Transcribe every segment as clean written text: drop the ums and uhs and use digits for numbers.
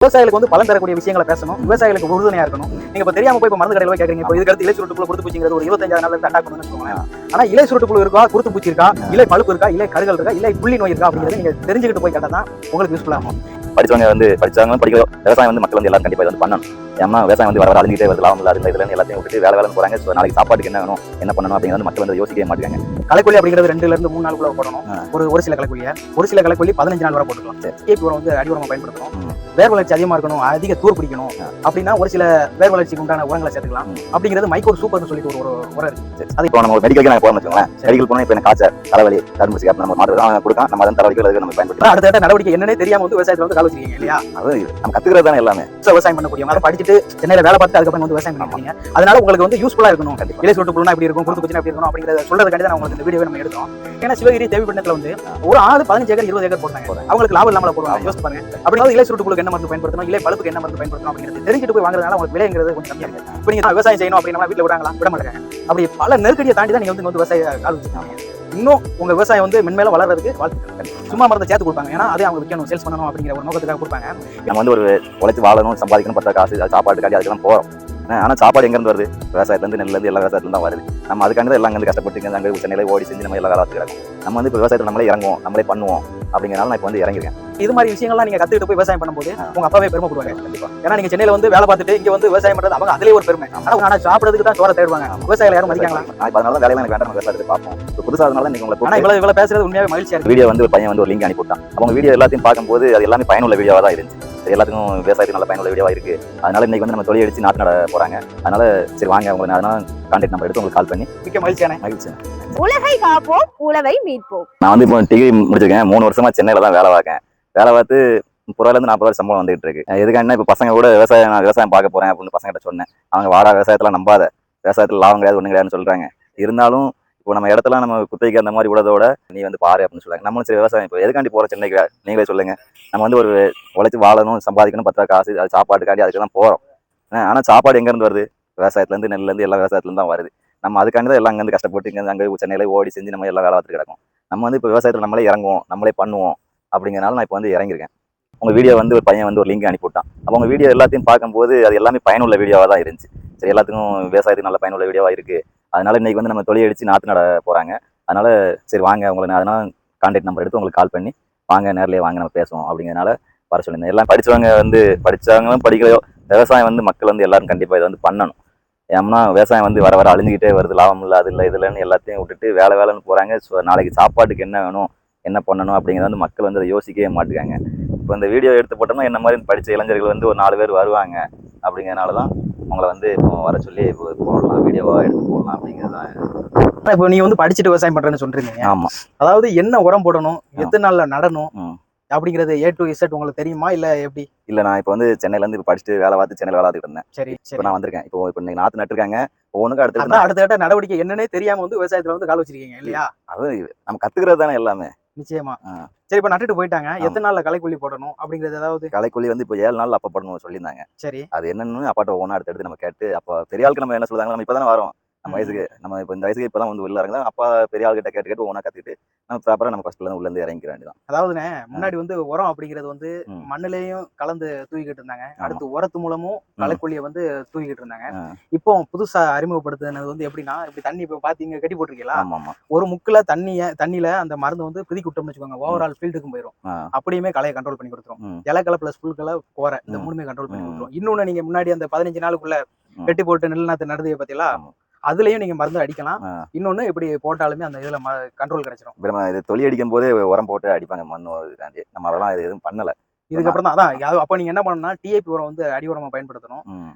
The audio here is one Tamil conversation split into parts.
விவசாயிகளுக்கு வந்து பலன் தரக்கூடிய விஷயங்களை பேசணும், விவசாயிகளுக்கு உறுதுணையா இருக்கணும். நீங்க இப்ப தெரியாம போய் மருந்து கடையில போய் கேக்குறீங்க, இப்போ இதுக்கு அடுத்து இலை சுருட்டுக்குள்ள குருத்து பூச்சிங்கிறது ஒரு 25 நாள்ல இருந்து அட்டாக் பண்ணுன்னு வச்சுக்கோங்களேன். ஆனா இலை சுருட்டுக்குள்ள இருக்கா, குருத்து பூச்சி இருக்கா, இலை பழுப்பு இருக்கா, இலை கருகள் இருக்கா, இலை புள்ளி நோய் இருக்கா அப்படிங்கறத நீங்க தெரிஞ்சுக்கிட்டு போய் கேட்டா தான் உங்களுக்கு யூஸ்ஃபுல்லா இருக்கும். படிச்சவங்க படிக்கிறோம். விவசாயம் வந்து மக்கள் வந்து எல்லாரும் கண்டிப்பா வந்து பண்ணணும். ஏன்னா விவசாயம் வந்து வர அழிஞ்சிட்டே வருது, லாபம் இல்லாத இதுல எல்லாத்தையும் விட்டுட்டு வேலை போறாங்க. நாளைக்கு சாப்பாட்டுக்கு என்ன வேணும், என்ன பண்ணணும் அப்படிங்கிறது மக்கள் வந்து யோசிக்கவே மாட்டாங்க. களைக்கொல்லி அப்படிங்கிறது 2ல இருந்து 3 நாளுக்குள்ள போடணும். ஒரு சில களைக்கொல்லி 15 நாள் வரை போட்டுக்கலாம். கேக் உரம் வந்து அடி உரமா பயன்படுத்தணும். வேர் வளர்ச்சி அதிகமா இருக்கணும், அதிக தூர் பிடிக்கணும் அப்படின்னா ஒரு சில வேர் வளர்ச்சிக்கு உண்டான உரங்களை சேர்த்துக்கலாம். அப்படிங்கிறது மைக்ரோ சூப்பர்னு சொல்லிட்டு ஒரு உரம் இருக்கு. அது இப்போ நம்ம மெடிக்கலுக்கு நாங்கள் போகணும் வச்சுக்கோங்களேன். மெடிக்கல் போனால் இப்போ எனக்கு காய்ச்சல், தலைவலி, கரும்பு சிக்கப் நம்ம மாட்டு கொடுக்கலாம். நம்ம அதன் தலைவலிக்கு நம்ம பயன்படுத்தலாம். அடுத்த நடவடிக்கை என்னன்னே தெரியாம வந்து விவசாயத்தில் வந்து கால் வச்சிருக்கீங்க இல்லையா? அது நம்ம கத்துக்கிறது தானே எல்லாமே. விவசாயம் பண்ணக்கூடியவங்க அதை படிச்சுட்டு சென்னையில வேலை பார்த்து அதுக்கப்புறம் வந்து விவசாயம் பண்ணுவாங்க. அதனால உங்களுக்கு வந்து யூஸ்ஃபுல்லா இருக்கணும். இலை சுட்டு புல்லுனா எப்படி இருக்கும், குருத்து பூச்சினா எப்படி இருக்கணும் அப்படிங்கறத சொல்றதுக்காண்டி தான் உங்களுக்கு இந்த வீடியோவை நம்ம எடுத்தோம். ஏன்னா சிவகிரி தேவிப்பட்டினத்துல வந்து ஒரு ஆடு 15 ஏக்கர் 20 ஏக்கர் போட்டாங்க. அவங்களுக்கு லாபம் இல்லாம போடுவாங்க. யோசிச்சு பாருங்க. அப்படின்னா இலை சுட்டு புல்லுக்கு என்ன மருந்து பயன்படுத்தணும், இலை பழுப்புக்கு என்ன மருந்து பயன்படுத்தணும் அப்படிங்கிறது தெரிஞ்சுட்டு போய் வாங்குறதுனால உங்களுக்கு விலைங்கிறது கொஞ்சம் கம்மியா இருக்கு. இப்போ நீங்க விவசாயம் செய்யணும் அப்படின்னா வீட்டுல விடாங்களா, விட மாட்டாங்க. அப்படி பல நெருக்கடியை தாண்டி தான் நீங்க வந்து விவசாய கால் வச்சிருக்காங்க. இன்னும் உங்க விவசாயம் வந்து மென்மேல வளர்றதுக்கு வாழ்த்துக்கள். சும்மா மருந்து சேர்த்து கொடுப்பாங்க, ஏன்னா அதே அவங்க விற்கணும், சேல்ஸ் பண்ணணும் அப்படிங்கிற ஒரு நோக்கத்துக்காக கொடுப்பாங்க. நம்ம வந்து ஒரு உழைச்சு வாழணும், சம்பாதிக்கணும், பத்த காசு சாப்பாட்டுக்காண்டி அதுக்கெல்லாம் போறோம். ஆனா சாப்பாடு எங்க இருந்து வருது? விவசாயத்துல இருந்து, நெல்ல இருந்து, எல்லா விவசாயத்துல தான் வருது. நம்ம அதுக்காண்டி எல்லாம் அங்கே கஷ்டப்பட்டு அங்கே சென்னையில ஓடி செஞ்சு நம்ம எல்லாம் வேலை பார்த்துக்கிறோம். நம்ம வந்து இப்போ விவசாயத்தில் நம்மளே இறங்குவோம், நம்மளே பண்ணுவோம் அப்படிங்கிறனால நான் இப்போ வந்து இறங்கிருக்கேன். இது மாதிரி விஷயங்கள்லாம் நீங்க கத்துக்கிட்டு போய் விவசாயம் பண்ணும்போது உங்க அப்பாவே பெருமைப்படுவாங்க. கண்டிப்பா. ஏன்னா நீங்க சென்னையில வந்து வேலை பார்த்துட்டு இங்க வந்து விவசாயம் பண்றது அவங்க அதுலயே ஒரு பெருமை. ஆனா சாப்பிடறதுக்கு தான் சோற தேடுவாங்க. விவசாயிகள் யாரும் மதிக்காங்களா? அதனால வேலையெல்லாம் எனக்கு வேண்டாம், விவசாயத்தை பார்ப்போம். இப்போ புதுசாக அதனால நீங்க உங்களுக்கு ஆனா இவ்வளவு பேசுறது உண்மையாவே மகிழ்ச்சியா இருக்கு. வீடியோ வந்து ஒரு பையன் வந்து ஒரு லிங்க் அனுப்பிவிட்டான். அவங்க வீடியோ எல்லாத்தையும் பார்க்கும்போது அது எல்லாமே பயனுள்ள வீடியோவா தான் இருந்துச்சு. எல்லாத்துக்கும் விவசாயத்துக்கு நல்ல பயனுள்ள வீடியோவா இருக்கு. அதனால இன்னைக்கு வந்து நம்ம தொழில் அடிச்சு நாட்டு நட போறாங்க. அதனால சரி வாங்க, உங்களுக்கு அதனால கான்டாக்ட் நம்பர் எடுத்து உங்களுக்கு கால் பண்ணி மிக்க மகிழ்ச்சியான உலகை காப்போம், உழவை மீட்போம். நான் வந்து இப்போ டிகிரி முடிச்சிருக்கேன். 3 வருஷமா சென்னையில தான் வேலை பார்க்கேன். வேலை பார்த்து 30 ரூபாயில இருந்து 40 ரூபாய் சம்பளம் வந்துட்டு இருக்கு. எதுக்கான இப்போ பசங்க கூட விவசாயம் பார்க்க போறேன் அப்படின்னு பசங்கிட்ட சொன்னேன். அவங்க வாடா விவசாயத்துல நம்பாத, விவசாயத்துல லாபம் கிடையாது, ஒண்ணு கிடையாதுன்னு சொல்றாங்க. இருந்தாலும் இப்போ நம்ம இடத்துல நம்ம குத்தகைக்கு அந்த மாதிரி விடதோட நீ வந்து பாரு அப்படின்னு சொல்றாங்க. நம்மளும் சரி விவசாயம் இப்போ எதுக்காண்டி போற சென்னைக்கு நீங்களே சொல்லுங்க. நம்ம வந்து ஒரு உழைச்சி வாழணும், சம்பாதிக்கணும், பத்தா காசு, அது சாப்பாட்டுக்காண்டி அதுக்கு தான் போறோம். ஆனா சாப்பாடு எங்க இருந்து வருது? விவசாயத்துல இருந்து, நெல்ல இருந்து, எல்லா விவசாயத்துல தான் வருது. நம்ம அதுக்காண்டி தான் எல்லாம் அங்கே கஷ்டப்பட்டு இங்கே அங்கே சென்னையில ஓடி செஞ்சு நம்ம எல்லாம் வேலை பார்த்துட்டு கிடக்கும். நம்ம வந்து இப்போ விவசாயத்தில் நம்மளே இறங்குவோம், நம்மளே பண்ணுவோம் அப்படிங்கிறனால நான் இப்போ வந்து இறங்கியிருக்கேன். உங்கள் வீடியோ வந்து ஒரு பையன் வந்து ஒரு லிங்க் அனுப்பிவிட்டான். அப்போ உங்கள் வீடியோ எல்லாத்தையும் பார்க்கும்போது அது எல்லாமே பயனுள்ள வீடியோவாக தான் இருந்துச்சு. சரி எல்லாத்துக்கும் விவசாயத்துக்கு நல்ல பயனுள்ள வீடியோவாக இருக்குது. அதனால இன்னைக்கு வந்து நம்ம தொழில் அடிச்சு நாற்று நட போகிறாங்க. அதனால சரி வாங்க, உங்களுக்கு அதனால கான்டாக்ட் நம்பர் எடுத்து உங்களுக்கு கால் பண்ணி வாங்க, நேரிலே வாங்க, நம்ம பேசுவோம் அப்படிங்கிறனால வர சொல்லியிருந்தேன். எல்லாம் படித்தவங்களும் படிக்கலையோ விவசாயம் வந்து மக்கள் வந்து எல்லாரும் கண்டிப்பாக இதை வந்து பண்ணணும். ஏன்னா விவசாயம் வந்து வர அழிஞ்சிக்கிட்டே வருது, லாபம் இல்லை, அது இல்லை, இதுலன்னு எல்லாத்தையும் விட்டுட்டு வேலைன்னு போகிறாங்க. நாளைக்கு சாப்பாட்டுக்கு என்ன வேணும், என்ன பண்ணணும் அப்படிங்கிறத வந்து மக்கள் வந்து அதை யோசிக்கவே மாட்டுக்காங்க. இப்போ இந்த வீடியோ எடுத்து போட்டோம்னா என்ன மாதிரி படித்த இளைஞர்கள் வந்து ஒரு 4 பேர் வருவாங்க. அப்படிங்கிறனால தான் உங்களை வந்து இப்போ வர சொல்லி இப்போ போடலாம், வீடியோவாக எடுத்து போடலாம் அப்படிங்கிறது தான். இப்போ நீங்க வந்து படிச்சுட்டு விவசாயம் பண்றேன்னு சொல்றீங்க. ஆமாம். அதாவது என்ன உரம் போடணும், எத்தனை நாள்ல நடணும் அப்படிங்கிறது A to Z உங்களுக்கு தெரியுமா இல்ல எப்படி? இல்ல நான் இப்போ வந்து சென்னையில இருந்து படிச்சுட்டு வேலை பார்த்து சென்னையில வேலை பார்த்துட்டு இருந்தேன். சரி இப்போ நான் வந்திருக்கேன். இப்போ இன்னைக்கு நாற்று நட்டுருக்காங்க. ஒவ்வொன்றுக்கும் அடுத்த நடவடிக்கை என்னன்னே தெரியாம வந்து விவசாயத்துல வந்து கால் வச்சிருக்கீங்க இல்லையா? அது நம்ம கத்துக்கிறது தானே எல்லாமே. நிச்சயமா. சரி, இப்ப நட்டுட்டு போயிட்டாங்க. எத்தனை நாள்ல களைக்கொல்லி போடணும் அப்படிங்கிறது ஏதாவது? களைக்கொல்லி வந்து இப்போ 7 நாள் அப்ப போடணும்னு சொல்லியிருந்தாங்க. சரி, அது என்னன்னு அப்பாட்ட ஒவ்வொன்றா எடுத்து நம்ம கேட்டு, அப்போ பெரிய ஆளுக்கு நம்ம என்ன சொல்றாங்க, நம்ம இப்பதானே வரோம், நம்ம வயசுக்கு, நம்ம இப்போ இந்த வயசுக்கு இப்பதான் வந்து உள்ள இறங்குதான். அப்பா பெரிய ஆள்கிட்ட கேட்டு ஒவ்வொன்றா கத்துக்கிட்டு நம்ம ப்ராப்பரா நம்ம ஃபர்ஸ்ட்ல உள்ள இருந்து இறங்கிக்க வேண்டியதான். அதாவதுண்ணே முன்னாடி வந்து உரம் அப்படிங்கிறது வந்து மண்ணுலயும் கலந்து தூக்கிட்டு இருந்தாங்க. அடுத்து உரத்து மூலமும் களைக்கொல்லியை வந்து தூக்கிட்டு இருந்தாங்க. இப்போ புதுசா அறிமுகப்படுத்துனது வந்து எப்படின்னா, இப்படி தண்ணி இப்போ பாத்தீங்க கட்டி போட்டிருக்கீங்களா? ஒரு முக்குல தண்ணியில அந்த மருந்து வந்து பிதுக்கி விட்டோம்னு வச்சுக்கோங்க, ஓவரால் ஃபீல்டுக்கும் போயிடும். அப்படியுமே களையை கண்ட்ரோல் பண்ணி கொடுத்துரும். இலக்கலை பிளஸ் புல்களை கோர இந்த 3மே கண்ட்ரோல் பண்ணி கொடுத்துரும். இன்னொன்னு நீங்க முன்னாடி அந்த 15 நாளுக்குள்ள கட்டி போட்டு நெல் நாத்து நடுதியை பத்தியெல்லாம் அதுலயும் நீங்க மருந்து அடிக்கலாம். இன்னொன்னு இப்படி போட்டாலுமே அந்த இதுல கண்ட்ரோல் கிடைச்சிடும். இது தொழில் அடிக்கும் போதே உரம் போட்டு அடிப்பாங்க மண்ணு. நம்ம அதெல்லாம் எதுவும் பண்ணல. இதுக்கப்புறம் தான் அதான் அப்ப நீங்க என்ன பண்ணணும்னா டிஏபி உரம் வந்து அடி உரமா பயன்படுத்தணும்.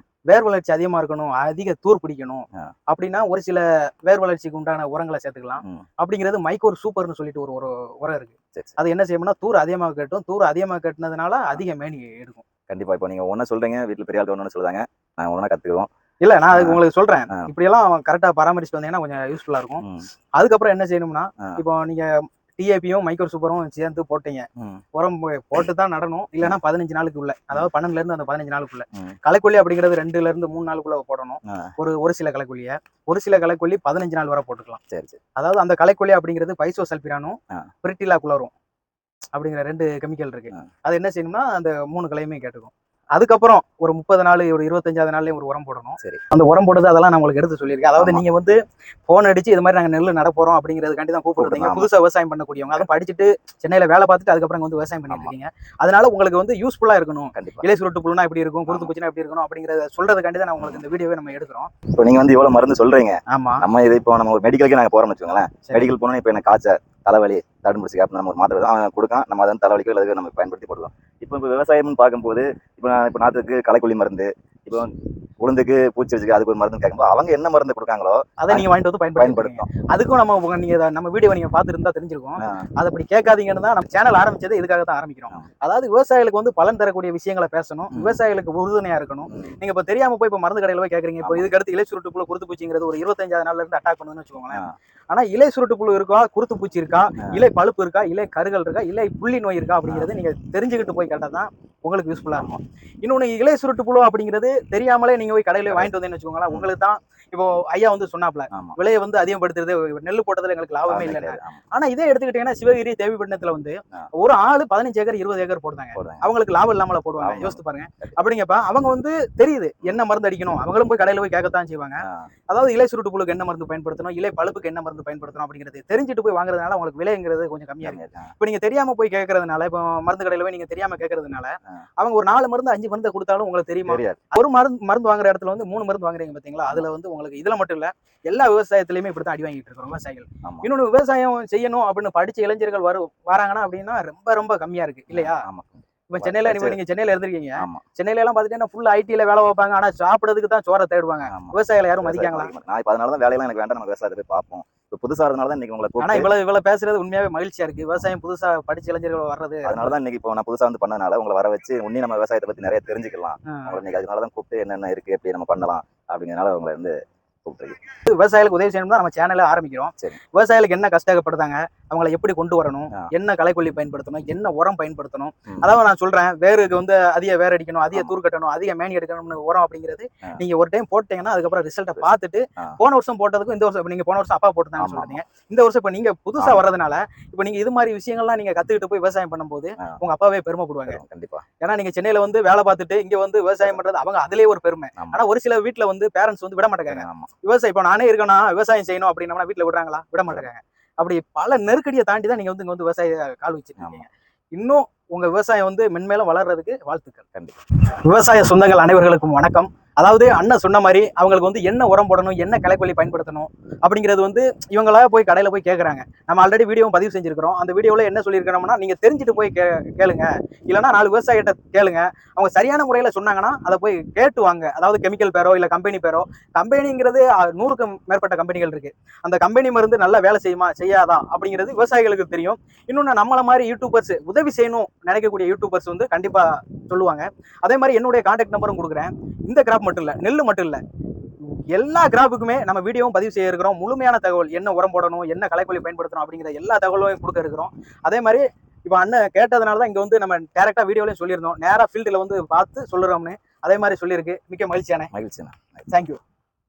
வேர் வளர்ச்சி அதிகமா இருக்கணும், அதிக தூர் பிடிக்கணும் அப்படின்னா ஒரு சில வேர் வளர்ச்சிக்கு உண்டான உரங்களை சேர்த்துக்கலாம். அப்படிங்கிறது மைக்ரோ சூப்பர்னு சொல்லிட்டு ஒரு உரம் இருக்கு. அது என்ன செய்யணும்னா தூர் அதிகமாக கட்டும். தூர் அதிகமாக கட்டினதுனால அதிக மேனி எடுக்கும். கண்டிப்பா. இப்போ நீங்க ஒன்னு சொல்றீங்க, வீட்டுல பெரிய ஆள் ஒன்னு சொல்லுவாங்க, நாங்க ஒன்னா கத்துக்குவோம். இல்ல நான் அதுக்கு உங்களுக்கு சொல்றேன், இப்படி எல்லாம் கரெக்டா பராமரிச்சுட்டு வந்தீங்கன்னா கொஞ்சம் யூஸ்ஃபுல்லா இருக்கும். அதுக்கப்புறம் என்ன செய்யணும்னா, இப்போ நீங்க டிஏபியும் மைக்ரோ சூப்பரும் சேர்ந்து போட்டீங்க, உரம் போட்டு தான் நடணும். இல்லைன்னா 15 நாளுக்கு உள்ள, அதாவது 12ல இருந்து அந்த 15 நாளுக்குள்ள. களைக்கொல்லி அப்படிங்கிறது 2ல இருந்து 3 நாளுக்குள்ள போடணும். ஒரு சில களைக்கொல்லி 15 நாள் வரை போட்டுக்கலாம். சரி. அதாவது அந்த களைக்கொல்லி அப்படிங்கிறது பைசோசல்பிரானும் பிரிட்டிலா குளோரும் அப்படிங்கிற 2 கெமிக்கல் இருக்கு. அது என்ன செய்யணும்னா அந்த 3 களையுமே கேட்டுக்கும். அதுக்கப்புறம் ஒரு 30 நாள் ஒரு 25வது நாள்லயும் ஒரு உரம் போடணும். சரி. அந்த உரம் போடுறது அதெல்லாம் நான் உங்களுக்கு எடுத்து சொல்லியிருக்கேன். அதாவது ஆமா. நீங்க வந்து போன் அடிச்சு இது மாதிரி நாங்க நெல் நட போறோம் அப்படிங்கிறதுக்காண்டி தான் கூப்பிட்டுருந்தீங்க. ஆமா. புதுசா விவசாயம் பண்ணக்கூடியவங்க அதுவும் படிச்சுட்டு சென்னையில வேலை பார்த்துட்டு அதுக்கப்புறம் இங்க வந்து விவசாயம் பண்ணிட்டு இருக்கீங்க. அதனால உங்களுக்கு வந்து யூஸ்ஃபுல்லா இருக்கணும். கண்டிப்பா. இலை சுருட்டு புழுனா எப்படி இருக்கும், குருத்து பூச்சினா எப்படி இருக்கணும் அப்படிங்கறத சொல்றதுக்காண்டி தான் நான் உங்களுக்கு இந்த வீடியோவை நம்ம எடுக்கிறோம். இப்போ நீங்க வந்து இவ்வளவு மருந்து சொல்றீங்க. ஆமா. நம்ம இது இப்போ நம்ம ஒரு மெடிக்கலுக்கு நாங்க போறோம்னு வச்சுக்கோங்களேன். சரி. மெடிக்கல் போனோம் இப்போ எனக்கு காய்ச்சல், தலைவலி, தடும்புடிச்சு அப்படின்னு நம்ம ஒரு மாத்திரை தான் அவன் கொடுக்கான். நம்ம அதை தலைவலிக்கோ இல்லை நம்ம பயன்படுத்தி போடுவோம். இப்போ விவசாயம்னு பார்க்கும்போது இப்போ நாற்றுக்கு களைக்கொல்லி மருந்து, இப்போ உளுந்துக்கு பூச்சி வச்சுக்கு அதுக்கு ஒரு மருந்து கேட்கும்போது அவங்க என்ன மருந்து கொடுக்காங்களோ அதை நீங்க வாங்கிட்டு வந்து பயன்படுத்தணும். அதுக்கும் நம்ம வீடியோ நீங்க பார்த்துருந்தா தெரிஞ்சிருக்கும். அதை அப்படி கேட்காதீங்கன்னு தான் நம்ம சேனல் ஆரம்பிச்சது இதுக்காக தான் ஆரம்பிக்கிறோம். அதாவது விவசாயிகளுக்கு வந்து பலன் தரக்கூடிய விஷயங்களை பேசணும், விவசாயிகளுக்கு உறுதுணையா இருக்கணும். நீங்க இப்ப தெரியாம போய் இப்ப மருந்து கடையில போய் கேக்குறீங்க. இப்போ இதுக்கு அடுத்து இலை சுருட்டு புழு குருத்து பூச்சிங்கிறது ஒரு 25வது நாள்ல இருந்து அட்டாக் பண்ணுதுன்னு வச்சுக்கோங்களேன். ஆனா இலை சுருட்டு புழு இருக்கா, குருத்து பூச்சி இருக்கா, இலை பழுப்பு இருக்கா, இலை கருகள் இருக்கா, இலை புள்ளி நோய் இருக்கா அப்படிங்கறது நீங்க தெரிஞ்சுக்கிட்டு போய் கேட்டா தான் உங்களுக்கு யூஸ்ஃபுல்லா இருக்கும். இன்னொன்னு இலை சுருட்டு புழு அப்படிங்கிறது தெரியாமலே நீங்க போய் கடையில வாங்கிட்டு வந்தேன்னு வச்சுக்கோங்களேன். உங்களுக்கு தான் இப்போ ஐயா வந்து சொன்னாப்ல விலையை வந்து அதிகப்படுத்துறது நெல் போட்டதுல எங்களுக்கு லாபமே இல்லை. ஆனா இதே எடுத்துக்கிட்டீங்கன்னா சிவகிரி தேவிப்பட்டினத்துல வந்து ஒரு ஆளு 15 ஏக்கர் 20 ஏக்கர் போடுறாங்க. அவங்களுக்கு லாபம் இல்லாமல போடுவாங்க. யோசித்து பாருங்க. அப்படிங்கப்ப அவங்க வந்து தெரியுது என்ன மருந்து அடிக்கணும். அவங்களும் போய் கடையில போய் கேட்கத்தான் செய்வாங்க. அதாவது இலை சுருட்டு புழுக்கு என்ன மருந்து பயன்படுத்தணும், இலை பழுப்புக்கு என்ன மருந்து பயன்படுத்தணும் அப்படிங்கிறது தெரிஞ்சுட்டு போய் வாங்குறதுனால உங்களுக்கு விலைங்கிறது கொஞ்சம் கம்மியா இருக்கு. இப்ப நீங்க தெரியாம போய் கேட்கறதுனால, இப்போ மருந்து கடையில போய் நீங்க தெரியாம கேட்கறதுனால அவங்க ஒரு 4 மருந்து 5 மருந்து கொடுத்தாலும் உங்களுக்கு தெரியுமா? ஒரு மருந்து வாங்குற இடத்துல வந்து 3 மருந்து வாங்குறீங்க பாத்தீங்களா? அதுல வந்து உங்களுக்கு இதுல மட்டும் இல்ல எல்லா விவசாயத்திலயுமே இப்படித்தான் அடி வாங்கிட்டு இருக்கோம் விவசாயிகள். இன்னொன்னு விவசாயம் செய்யணும் அப்படின்னு படிச்ச இளைஞர்கள் வராங்கன்னா அப்படின்னா ரொம்ப ரொம்ப கம்மியா இருக்கு இல்லையா? இப்ப சென்னையில நீங்க சென்னையில இருந்திருக்கீங்க. சென்னையில எல்லாம் பாத்தீங்கன்னா ஃபுல் ஐடில வேலை வைப்பாங்க. ஆனா சாப்பிடறதுக்கு தான் சோறை தேடுவாங்க. விவசாயிகளை யாரும் மதிக்காங்களா? நான் இப்ப அதனாலதான் வேலையெல்லாம் எனக்கு வேண்டாம், நம்ம விவசாயத்தை போய் பார்ப்போம். இப்ப புதுசா இருந்தனால இன்னைக்கு உங்களை ஆனா இவ்வளவு பேசுறது உண்மையாவே மகிழ்ச்சியா இருக்கு. விவசாயம் புதுசா படிச்ச இளைஞர்கள் வர்றது அதனாலதான் இன்னைக்கு இப்போ நான் புதுசா வந்து பண்ணனால உங்களை வர வச்சு உன்னி நம்ம விவசாயத்தை பத்தி நிறைய தெரிஞ்சுக்கலாம். உங்களை இன்னைக்கு அதனாலதான் கூப்பிட்டு என்னென்ன இருக்கு எப்படி நம்ம பண்ணலாம் அப்படிங்கறதுனால உங்களை வந்து விவசாயிகளுக்கு உதவி செய்யணும் தான் நம்ம சேனலை ஆரம்பிக்கிறோம். விவசாயிகளுக்கு என்ன கஷ்டப்படுறாங்க, அவங்களை எப்படி கொண்டு வரணும், என்ன களைக்கொல்லி பயன்படுத்தணும், என்ன உரம் பயன்படுத்தணும். அதாவது நான் சொல்றேன், வேருக்கு வந்து அதிக வேர் அடிக்கணும், அதிக தூர் கட்டணும், அதிக மேனி எடுக்கணும்னு உரம் அப்படிங்கிறது நீங்க ஒரு டைம் போட்டீங்கன்னா அதுக்கப்புறம் ரிசல்ட்டை பார்த்துட்டு போன வருஷம் போட்டதுக்கும் இந்த வருஷம் நீங்க போன வருஷம் அப்பா போட்டுதான்னு சொல்றீங்க. இந்த வருஷம் இப்ப நீங்க புதுசா வர்றதுனால இப்ப நீங்க இது மாதிரி விஷயங்கள்லாம் நீங்க கத்துக்கிட்டு போய் விவசாயம் பண்ணும்போது உங்க அப்பாவே பெருமைப்படுவாங்க. கண்டிப்பா. ஏன்னா நீங்க சென்னையில வந்து வேலை பார்த்துட்டு இங்க வந்து விவசாயம் பண்றது அவங்க அதுலயே ஒரு பெருமை. ஆனா ஒரு சில வீட்டுல வந்து பேரண்ட்ஸ் வந்து விட மாட்டேங்காங்க. விவசாயம் இப்ப நானே இருக்கேன்னா விவசாயம் செய்யணும் அப்படின்னா வீட்டுல விடுறாங்களா? விட மாட்டேங்காங்க. அப்படி பல நெருக்கடியை தாண்டி தான் நீங்க வந்து இங்க வந்து விவசாய கால் வச்சிருக்கீங்க. இன்னும் உங்க விவசாயம் வந்து மென்மேலும் வளர்றதுக்கு வாழ்த்துக்கள். கண்டிப்பா. விவசாய சொந்தங்கள் அனைவர்களுக்கும் வணக்கம். அதாவது அண்ணன் சொன்ன மாதிரி அவங்களுக்கு வந்து என்ன உரம் போடணும், என்ன களைக்கொல்லி பயன்படுத்தணும் அப்படிங்கிறது வந்து இவங்களா போய் கடையில போய் கேட்கறாங்க. நம்ம ஆல்ரெடி வீடியோவும் பதிவு செஞ்சிருக்கிறோம். அந்த வீடியோல என்ன சொல்லியிருக்கிறோம்னா, நீங்க தெரிஞ்சுட்டு போய் கேளுங்க, இல்லைன்னா 4 விவசாயிகிட்ட கேளுங்க. அவங்க சரியான முறையில சொன்னாங்கன்னா அதை போய் கேட்டு வாங்க. அதாவது கெமிக்கல் பேரோ இல்ல கம்பெனி பேரோ, கம்பெனிங்கிறது 100க்கும் மேற்பட்ட கம்பெனிகள் இருக்கு. அந்த கம்பெனி மருந்து நல்லா வேலை செய்யுமா செய்யாதா அப்படிங்கிறது விவசாயிகளுக்கு தெரியும். இன்னொன்னு நம்மள மாதிரி யூடியூபர்ஸ் உதவி செய்யணும் நினைக்கக்கூடிய யூடியூபர்ஸ் வந்து கண்டிப்பா சொல்லுவாங்க. அதே மாதிரி என்னுடைய கான்டாக்ட் நம்பரும் கொடுக்குறேன். இந்த கிராப் மட்டும் இல்ல, நெல்லு மட்டும் இல்ல, எல்லா கிராப்புக்குமே நம்ம வீடியோவும் பதிவு செய்ய இருக்கிறோம். முழுமையான தகவல், என்ன உரம் போடணும், என்ன களைக்கொல்லி பயன்படுத்தணும் அப்படிங்கிற எல்லா தகவலும் கொடுக்க இருக்கிறோம். அதே மாதிரி இப்ப அண்ணன் கேட்டதுனால தான் இங்க வந்து நம்ம டைரக்டா வீடியோலயும் சொல்லியிருந்தோம், நேரா ஃபீல்டுல வந்து பார்த்து சொல்லுறோம்னு. அதே மாதிரி சொல்லியிருக்கு. மிக்க மகிழ்ச்சியான மகிழ்ச்சியா. தேங்க்யூ.